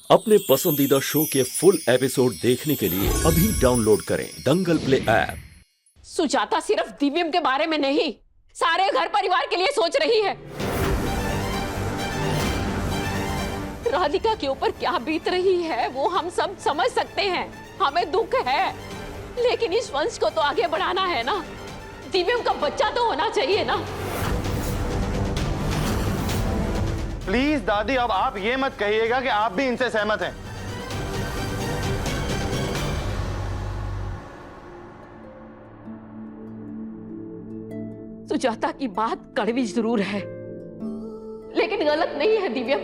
अपने पसंदीदा शो के फुल एपिसोड देखने के लिए अभी डाउनलोड करें दंगल प्ले ऐप। सुजाता सिर्फ दिव्यम के बारे में नहीं, सारे घर परिवार के लिए सोच रही है। राधिका के ऊपर क्या बीत रही है वो हम सब समझ सकते हैं। हमें दुख है, लेकिन इस वंश को तो आगे बढ़ाना है ना। दिव्यम का बच्चा तो होना चाहिए ना। प्लीज दादी, अब आप ये मत कहिएगा कि आप भी इनसे सहमत हैं। सुजाता की बात कड़वी जरूर है, लेकिन गलत नहीं है दिव्यम।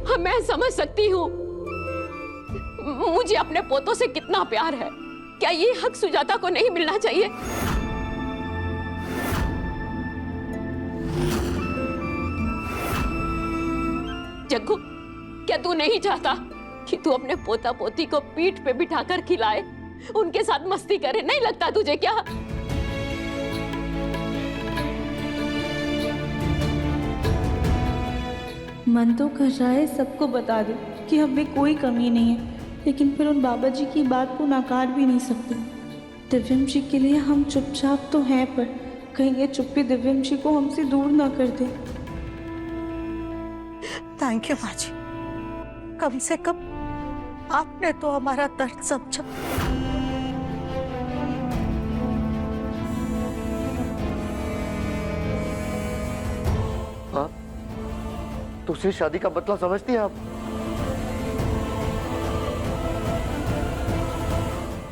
हाँ, मैं समझ सकती हूँ मुझे अपने पोतों से कितना प्यार है। क्या ये हक सुजाता को नहीं मिलना चाहिए? जग्गू, क्या तू नहीं चाहता कि तू अपने पोता पोती को पीठ पे बिठाकर खिलाए, उनके साथ मस्ती करे? नहीं लगता तुझे क्या? मन तो कर रहा है सबको बता दे कि हमें कोई कमी नहीं है, लेकिन फिर उन बाबा जी की बात को नकार भी नहीं सकते। दिव्यम जी के लिए हम चुपचाप तो हैं, पर कहीं ये चुप्पी दिव्यम जी को हमसे दूर ना कर दे। थैंक यू माँ जी, कम से कम आपने तो हमारा दर्द समझा। हाँ, दूसरी शादी का मतलब समझती हैं आप?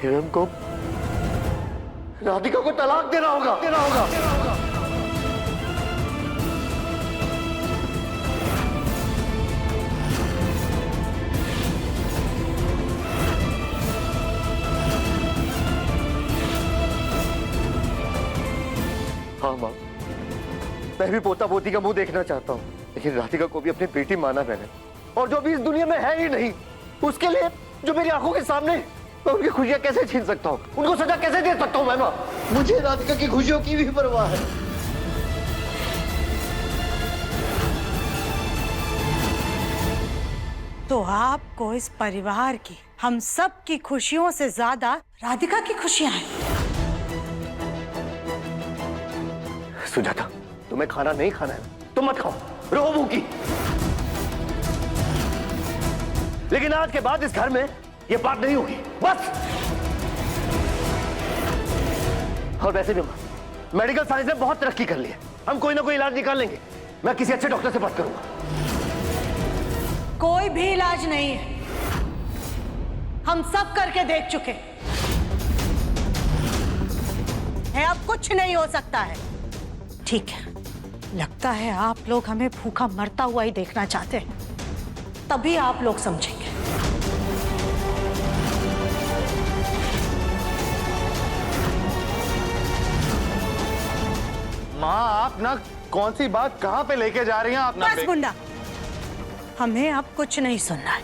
हिरम को राधिका को तलाक देना होगा। हाँ माँ, मैं भी पोता पोती का मुंह देखना चाहता हूँ, लेकिन राधिका को भी अपनी बेटी माना मैंने, और जो भी इस दुनिया में है ही नहीं, उसके लिए जो मेरी आंखों के सामने, मैं उनकी खुशियां कैसे छीन सकता हूँ? उनको सजा कैसे दे सकता हूँ? मैं माँ, मुझे राधिका की खुशियों की भी परवाह है। तो आपको इस परिवार की, हम सब की खुशियों से ज्यादा राधिका की खुशियां हैं। सुजाता, तुम्हें खाना नहीं खाना है तो मत खाओ, रहो भूखी। लेकिन आज के बाद इस घर में ये बात नहीं होगी, बस। और वैसे भी मेडिकल साइंस ने बहुत तरक्की कर ली है, हम कोई ना कोई इलाज निकाल लेंगे। मैं किसी अच्छे डॉक्टर से बात करूंगा। कोई भी इलाज नहीं है, हम सब करके देख चुके हैं, अब कुछ नहीं हो सकता है। ठीक है, लगता है आप लोग हमें भूखा मरता हुआ ही देखना चाहते हैं, तभी आप लोग समझेंगे। माँ, आप ना कौन सी बात कहाँ पे लेके जा रही हैं आप? बस गुंडा, हमें अब कुछ नहीं सुनना है।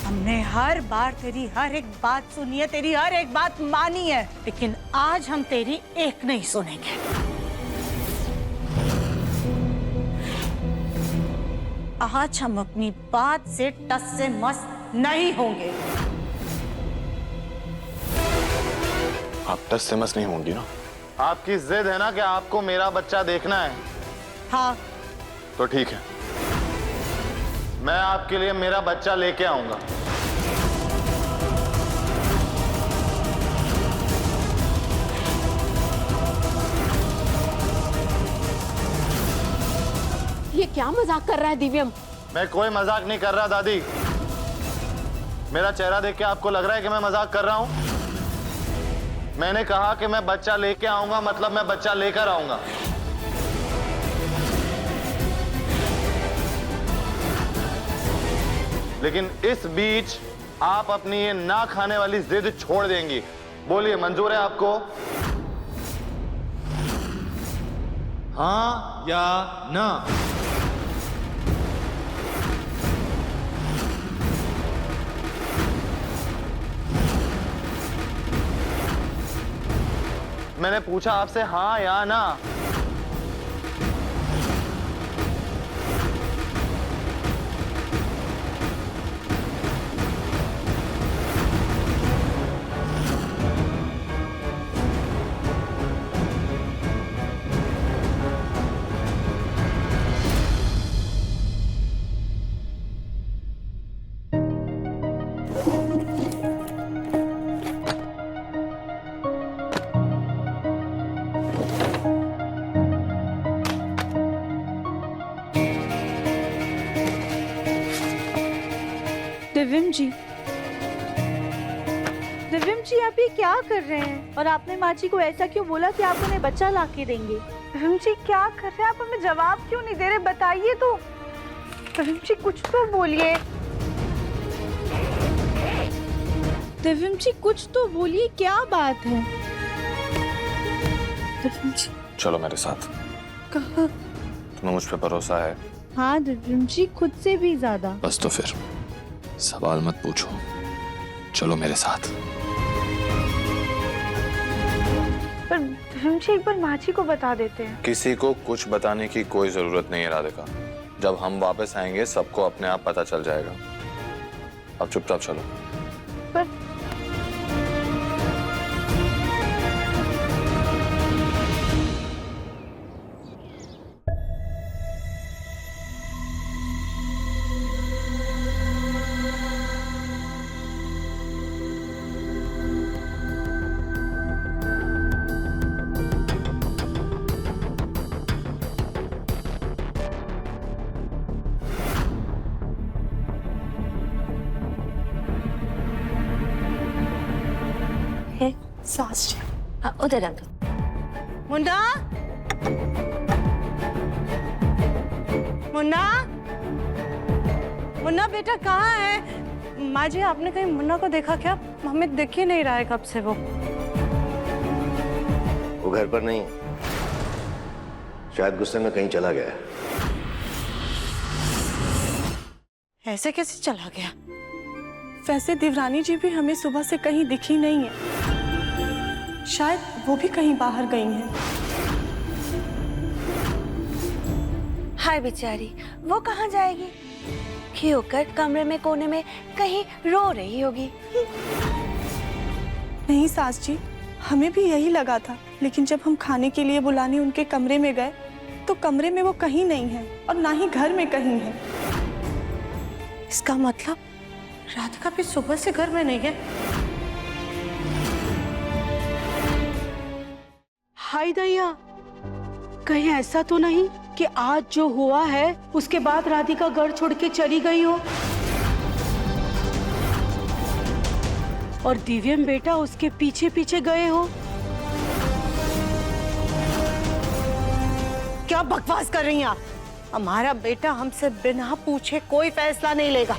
हमने हर बार तेरी हर एक बात सुनी है, तेरी हर एक बात मानी है, लेकिन आज हम तेरी एक नहीं सुनेंगे। आज हम अपनी बात से टस से मस नहीं होंगे। आप टस से मस नहीं होंगी ना? आपकी जिद है ना कि आपको मेरा बच्चा देखना है? हाँ, तो ठीक है, मैं आपके लिए मेरा बच्चा लेके आऊंगा। ये क्या मजाक कर रहा है दिव्यम? मैं कोई मजाक नहीं कर रहा दादी। मेरा चेहरा देख के आपको लग रहा है कि मैं मजाक कर रहा हूं? मैंने कहा कि मैं बच्चा लेके आऊंगा, मतलब मैं बच्चा लेकर आऊंगा। लेकिन इस बीच आप अपनी ये ना खाने वाली जिद छोड़ देंगी। बोलिए, मंजूर है आपको? हाँ या ना? मैंने पूछा आपसे हाँ या ना। दिव्यम जी, दिव्यम जी आप ये क्या कर रहे हैं? और आपने माँ जी को ऐसा क्यों बोला कि आप उन्हें बच्चा ला के देंगे? दिव्यम जी क्या कर रहे हैं आप? हमें जवाब क्यों नहीं दे रहे? बताइए तो। दिव्यम जी कुछ तो बोलिए। दिव्यम जी कुछ तो बोलिए, क्या बात है? दिव्यम जी चलो मेरे साथ। कहाँ? तुम्हें मुझ पे भरोसा है? हाँ दिव्यम जी, खुद से भी ज्यादा। बस तो फिर सवाल मत पूछो, चलो मेरे साथ। पर दिव्यम जी एक बार माँ जी को बता देते हैं। किसी को कुछ बताने की कोई जरूरत नहीं है राधिका। जब हम वापस आएंगे सबको अपने आप पता चल जाएगा। अब चुपचाप चलो। पर सास जी। उधर अंकल। मुन्ना, मुन्ना, मुन्ना बेटा कहाँ है? माँ जी आपने कहीं मुन्ना को देखा क्या? हमें दिख ही नहीं रहा है कब से वो घर पर नहीं है, शायद गुस्से में कहीं चला गया है। ऐसे कैसे चला गया? वैसे देवरानी जी भी हमें सुबह से कहीं दिखी नहीं है, शायद वो भी कहीं बाहर गई हैं। हाय बेचारी, वो कहाँ जाएगी? खी होकर कमरे में कोने में कहीं रो रही होगी। नहीं सास जी, हमें भी यही लगा था, लेकिन जब हम खाने के लिए बुलाने उनके कमरे में गए तो कमरे में वो कहीं नहीं है और ना ही घर में कहीं है। इसका मतलब राधिका भी सुबह से घर में नहीं है। हाय दैया, कहीं ऐसा तो नहीं कि आज जो हुआ है उसके बाद राधिका घर छोड़ के चली गई हो और दिव्यम बेटा उसके पीछे पीछे गए हो? क्या बकवास कर रही हैं आप? हमारा बेटा हमसे बिना पूछे कोई फैसला नहीं लेगा।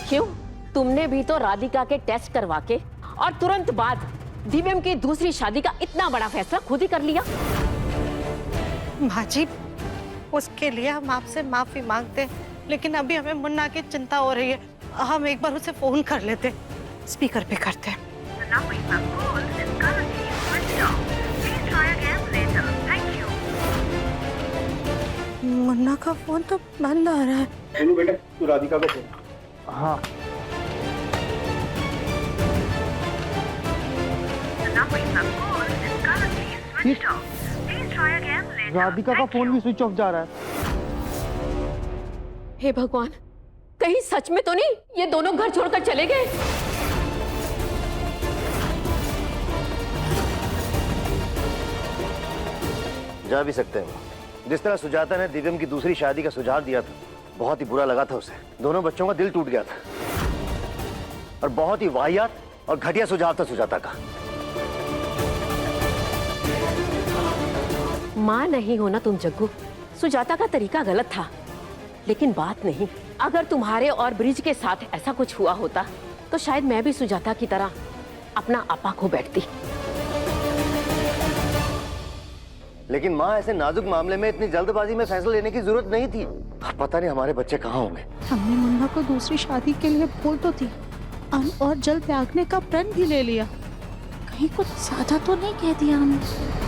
क्यों? तुमने भी तो राधिका के टेस्ट करवा के और तुरंत बाद दिव्यम की दूसरी शादी का इतना बड़ा फैसला खुद ही कर लिया। माँ जी, उसके लिए हम आपसे माफी मांगते हैं, लेकिन अभी हमें मुन्ना की चिंता हो रही है। हम एक बार उसे फोन कर लेते, स्पीकर पे करते हैं। मुन्ना का फोन तो बंद आ रहा है। हेलो बेटा, तू राधिका का फोन। हाँ राधिका का फोन भी स्विच ऑफ जा रहा है। हे भगवान, कहीं सच में तो नहीं ये दोनों घर छोड़कर चले गए? जा भी सकते हैं। जिस तरह सुजाता ने दिव्यम की दूसरी शादी का सुझाव दिया था, बहुत ही बुरा लगा था उसे। दोनों बच्चों का दिल टूट गया था और बहुत ही वाहियात और घटिया सुझाव था सुजाता का। माँ नहीं हो ना तुम जग्गू। सुजाता का तरीका गलत था, लेकिन बात नहीं। अगर तुम्हारे और ब्रिज के साथ ऐसा कुछ हुआ होता तो शायद मैं भी सुजाता की तरह अपना आपा खो बैठती। लेकिन माँ, ऐसे नाजुक मामले में इतनी जल्दबाजी में फैसला लेने की जरूरत नहीं थी। पता नहीं हमारे बच्चे कहाँ होंगे। हमने मुन्ना को दूसरी शादी के लिए बोल तो थी और जल्द त्यागने का प्रण भी ले लिया। कहीं कुछ ज्यादा तो नहीं कह दिया हमने?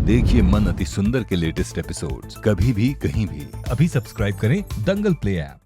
देखिए मन अति सुंदर के लेटेस्ट एपिसोड्स कभी भी कहीं भी। अभी सब्सक्राइब करें दंगल प्ले ऐप।